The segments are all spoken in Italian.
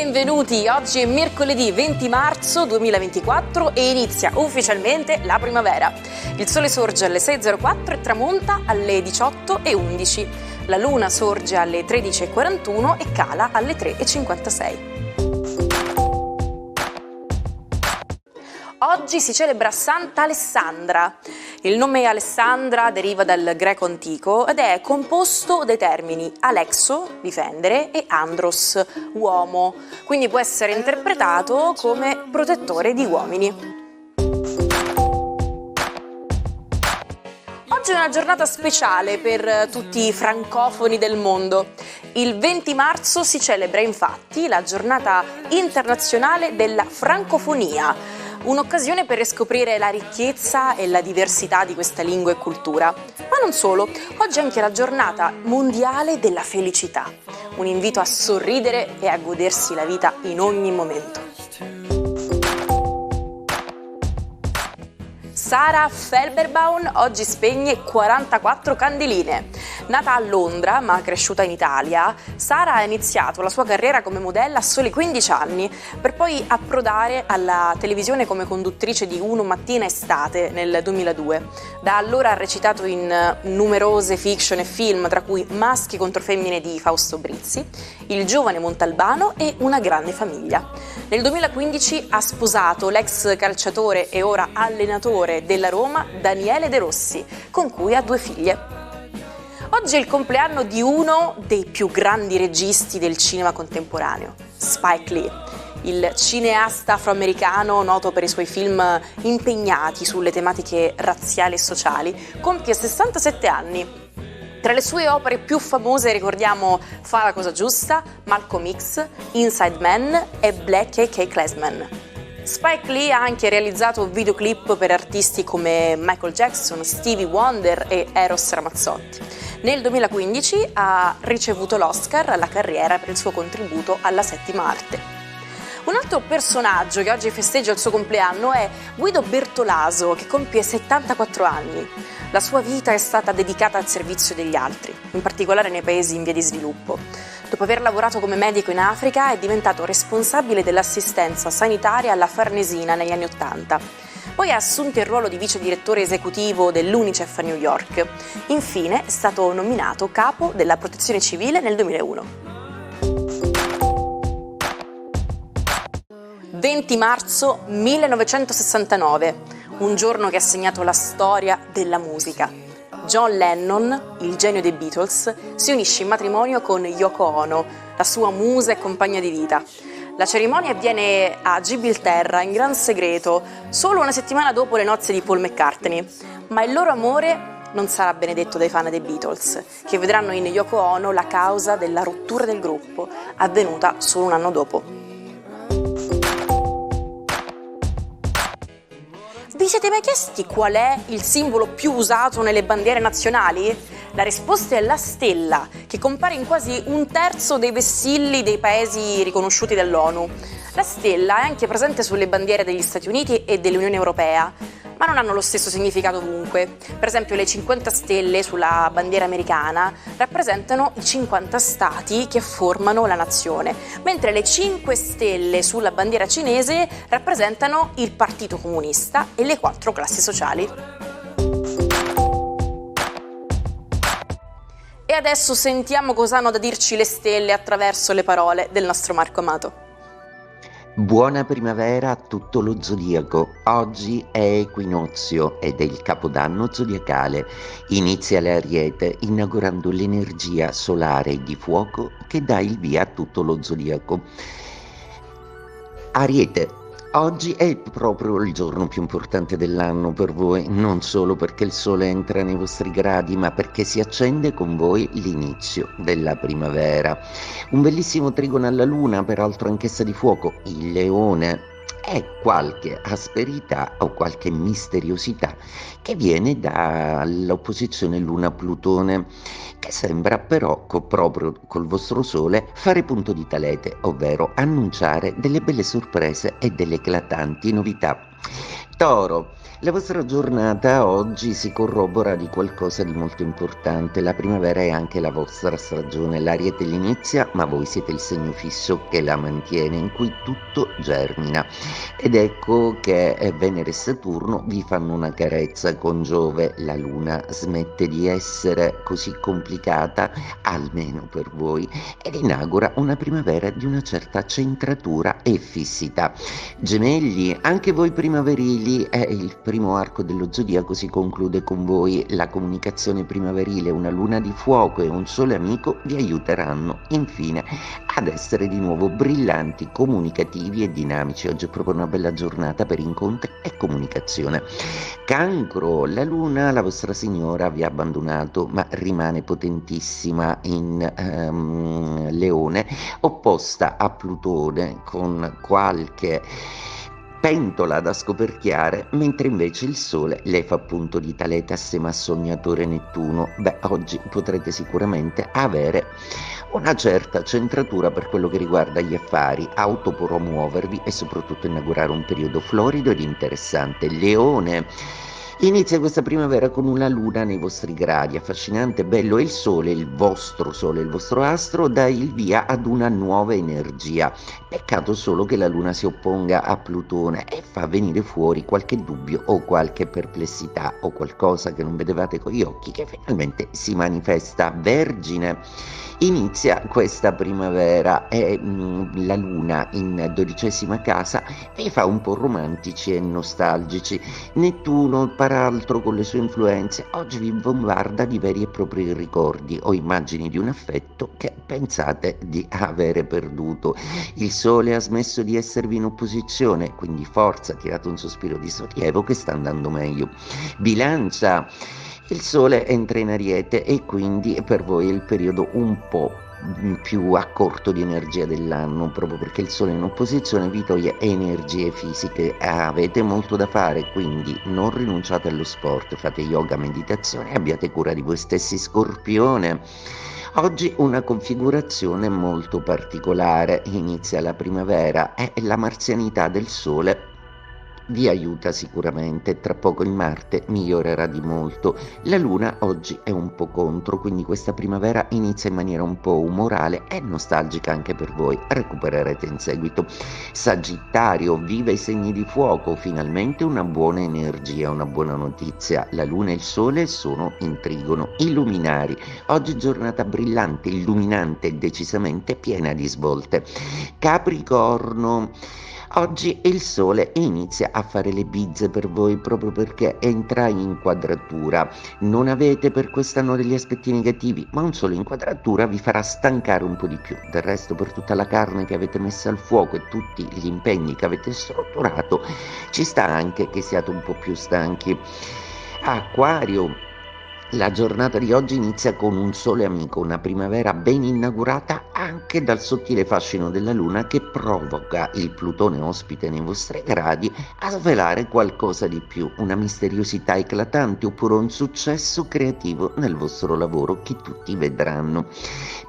Benvenuti, oggi è mercoledì 20 marzo 2024 e inizia ufficialmente la primavera. Il sole sorge alle 6.04 e tramonta alle 18.11. La luna sorge alle 13.41 e cala alle 3.56. Oggi si celebra Santa Alessandra. Il nome Alessandra deriva dal greco antico ed è composto dai termini alexo, difendere, e andros, uomo, quindi può essere interpretato come protettore di uomini. Oggi è una giornata speciale per tutti i francofoni del mondo. Il 20 marzo si celebra infatti la giornata internazionale della francofonia, un'occasione per riscoprire la ricchezza e la diversità di questa lingua e cultura. Ma non solo, oggi è anche la giornata mondiale della felicità, un invito a sorridere e a godersi la vita in ogni momento. Sarah Felberbaum oggi spegne 44 candeline. Nata a Londra ma cresciuta in Italia, Sarah ha iniziato la sua carriera come modella a soli 15 anni per poi approdare alla televisione come conduttrice di Uno Mattina Estate nel 2002. Da allora ha recitato in numerose fiction e film, tra cui Maschi contro femmine di Fausto Brizzi, Il giovane Montalbano e Una grande famiglia. Nel 2015 ha sposato l'ex calciatore e ora allenatore della Roma Daniele De Rossi, con cui ha 2 figlie. Oggi è il compleanno di uno dei più grandi registi del cinema contemporaneo, Spike Lee. Il cineasta afroamericano, noto per i suoi film impegnati sulle tematiche razziali e sociali, compie 67 anni. Tra le sue opere più famose ricordiamo Fa la cosa giusta, Malcolm X, Inside Man e Black K.K. Klansman. Spike Lee ha anche realizzato videoclip per artisti come Michael Jackson, Stevie Wonder e Eros Ramazzotti. Nel 2015 ha ricevuto l'Oscar alla carriera per il suo contributo alla 7ª arte. Un altro personaggio che oggi festeggia il suo compleanno è Guido Bertolaso, che compie 74 anni. La sua vita è stata dedicata al servizio degli altri, in particolare nei paesi in via di sviluppo. Dopo aver lavorato come medico in Africa è diventato responsabile dell'assistenza sanitaria alla Farnesina negli anni '80. Poi ha assunto il ruolo di vice direttore esecutivo dell'UNICEF a New York. Infine è stato nominato capo della Protezione Civile nel 2001. 20 marzo 1969, un giorno che ha segnato la storia della musica. John Lennon, il genio dei Beatles, si unisce in matrimonio con Yoko Ono, la sua musa e compagna di vita. La cerimonia avviene a Gibilterra in gran segreto, solo una settimana dopo le nozze di Paul McCartney, ma il loro amore non sarà benedetto dai fan dei Beatles, che vedranno in Yoko Ono la causa della rottura del gruppo, avvenuta solo un anno dopo. Vi siete mai chiesti qual è il simbolo più usato nelle bandiere nazionali? La risposta è la stella, che compare in quasi un terzo dei vessilli dei paesi riconosciuti dall'ONU. La stella è anche presente sulle bandiere degli Stati Uniti e dell'Unione Europea, ma non hanno lo stesso significato ovunque. Per esempio, le 50 stelle sulla bandiera americana rappresentano i 50 stati che formano la nazione, mentre le 5 stelle sulla bandiera cinese rappresentano il Partito Comunista e le 4 classi sociali. E adesso sentiamo cosa hanno da dirci le stelle attraverso le parole del nostro Marco Amato. Buona primavera a tutto lo zodiaco. Oggi è equinozio ed è il capodanno zodiacale. Inizia l'Ariete inaugurando l'energia solare di fuoco che dà il via a tutto lo zodiaco. Ariete. Oggi è proprio il giorno più importante dell'anno per voi, non solo perché il sole entra nei vostri gradi, ma perché si accende con voi l'inizio della primavera. Un bellissimo trigono alla luna, peraltro anch'essa di fuoco, il leone, e qualche asperità o qualche misteriosità che viene dall'opposizione Luna-Plutone, che sembra però proprio col vostro sole fare punto di talete, ovvero annunciare delle belle sorprese e delle eclatanti novità. Toro, La vostra giornata oggi si corrobora di qualcosa di molto importante. La primavera è anche la vostra stagione. L'Ariete l'inizia, ma voi siete il segno fisso che la mantiene, in cui tutto germina. Ed ecco che Venere e Saturno vi fanno una carezza con Giove. La Luna smette di essere così complicata, almeno per voi, ed inaugura una primavera di una certa centratura e fissità. Gemelli, anche voi primaverili, è il primo arco dello zodiaco, si conclude con voi. La comunicazione primaverile, una luna di fuoco e un sole amico vi aiuteranno infine ad essere di nuovo brillanti, comunicativi e dinamici. Oggi è proprio una bella giornata per incontri e comunicazione. Cancro, la luna, la vostra signora, vi ha abbandonato, ma rimane potentissima in Leone, opposta a Plutone, con qualche pentola da scoperchiare, mentre invece il Sole le fa punto di talete assieme a Sognatore Nettuno. Beh, oggi potrete sicuramente avere una certa centratura per quello che riguarda gli affari, autopromuovervi e soprattutto inaugurare un periodo florido ed interessante. Leone, inizia questa primavera con una luna nei vostri gradi, affascinante, bello, e il sole, il vostro astro, dà il via ad una nuova energia. Peccato solo che la luna si opponga a Plutone e fa venire fuori qualche dubbio o qualche perplessità o qualcosa che non vedevate con gli occhi che finalmente si manifesta. Vergine, inizia questa primavera e la luna in 12ª casa vi fa un po' romantici e nostalgici. Nettuno, peraltro, con le sue influenze, oggi vi bombarda di veri e propri ricordi o immagini di un affetto che pensate di avere perduto. Il Sole ha smesso di esservi in opposizione, quindi forza, tirate un sospiro di sollievo che sta andando meglio. Bilancia, il Sole entra in Ariete e quindi per voi è il periodo un po' più a corto di energia dell'anno, proprio perché il Sole in opposizione vi toglie energie fisiche. Avete molto da fare, quindi non rinunciate allo sport, fate yoga, meditazione, abbiate cura di voi stessi. Scorpione, oggi una configurazione molto particolare, inizia la primavera e la marzianità del Sole vi aiuta sicuramente. Tra poco il Marte migliorerà di molto. La Luna oggi è un po' contro, quindi questa primavera inizia in maniera un po' umorale e nostalgica anche per voi. Recupererete in seguito. Sagittario, viva i segni di fuoco, finalmente una buona energia, una buona notizia. La Luna e il Sole sono in trigono. I luminari, oggi giornata brillante, illuminante e decisamente piena di svolte. Capricorno, oggi il Sole inizia a fare le bizze per voi proprio perché entra in quadratura. Non avete per quest'anno degli aspetti negativi, ma un solo in quadratura vi farà stancare un po' di più. Del resto, per tutta la carne che avete messo al fuoco e tutti gli impegni che avete strutturato, ci sta anche che siate un po' più stanchi. Acquario, la giornata di oggi inizia con un sole amico, una primavera ben inaugurata anche dal sottile fascino della Luna che provoca il Plutone ospite nei vostri gradi a svelare qualcosa di più, una misteriosità eclatante oppure un successo creativo nel vostro lavoro che tutti vedranno.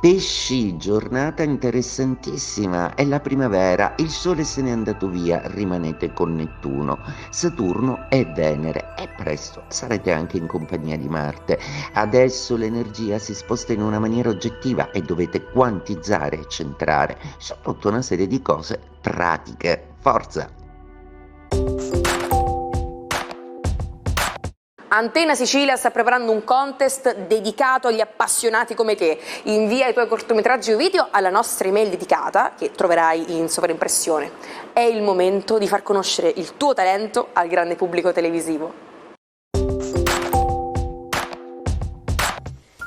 Pesci, giornata interessantissima, è la primavera, il sole se n'è andato via, rimanete con Nettuno, Saturno e Venere e presto sarete anche in compagnia di Marte. Adesso l'energia si sposta in una maniera oggettiva e dovete quantizzare e centrare su tutta una serie di cose pratiche. Forza! Antena Sicilia sta preparando un contest dedicato agli appassionati come te. Invia i tuoi cortometraggi o video alla nostra email dedicata, che troverai in sovraimpressione. È il momento di far conoscere il tuo talento al grande pubblico televisivo.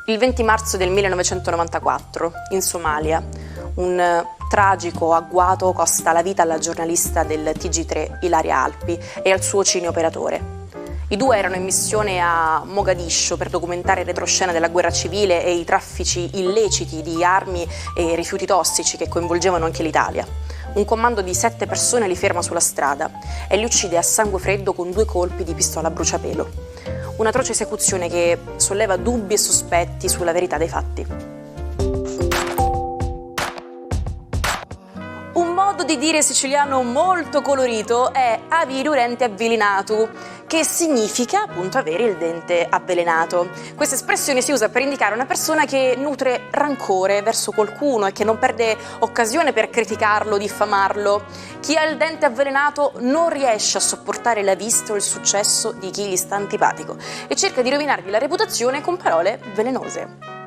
Il 20 marzo del 1994, in Somalia, un tragico agguato costa la vita alla giornalista del TG3 Ilaria Alpi e al suo cineoperatore. I due erano in missione a Mogadiscio per documentare il retroscena della guerra civile e i traffici illeciti di armi e rifiuti tossici che coinvolgevano anche l'Italia. Un comando di 7 persone li ferma sulla strada e li uccide a sangue freddo con 2 colpi di pistola a bruciapelo. Un'atroce esecuzione che solleva dubbi e sospetti sulla verità dei fatti. Un modo di dire siciliano molto colorito è avirurente avvilinatu, che significa appunto avere il dente avvelenato. Questa espressione si usa per indicare una persona che nutre rancore verso qualcuno e che non perde occasione per criticarlo, diffamarlo. Chi ha il dente avvelenato non riesce a sopportare la vista o il successo di chi gli sta antipatico e cerca di rovinargli la reputazione con parole velenose.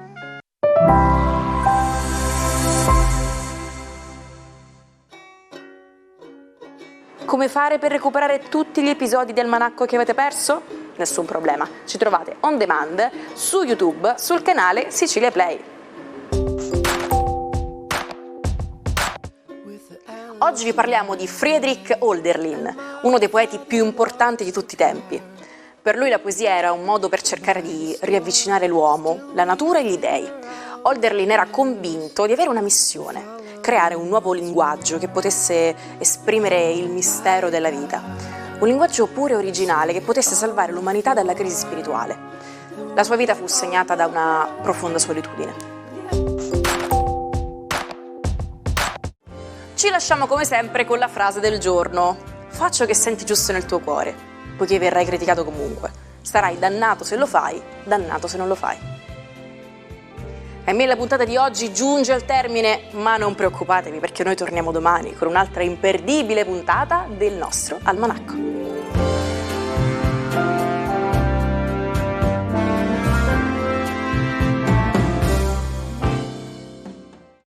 Come fare per recuperare tutti gli episodi di Almanacco che avete perso? Nessun problema, ci trovate on demand su YouTube sul canale Sicilia Play. Oggi vi parliamo di Friedrich Hölderlin, uno dei poeti più importanti di tutti i tempi. Per lui la poesia era un modo per cercare di riavvicinare l'uomo, la natura e gli dei. Hölderlin era convinto di avere una missione: creare un nuovo linguaggio che potesse esprimere il mistero della vita, un linguaggio puro e originale che potesse salvare l'umanità dalla crisi spirituale. La sua vita fu segnata da una profonda solitudine. Ci lasciamo come sempre con la frase del giorno: fa ciò che senti giusto nel tuo cuore, poiché verrai criticato comunque. Sarai dannato se lo fai, dannato se non lo fai. Ahimè, la puntata di oggi giunge al termine, ma non preoccupatevi perché noi torniamo domani con un'altra imperdibile puntata del nostro Almanacco.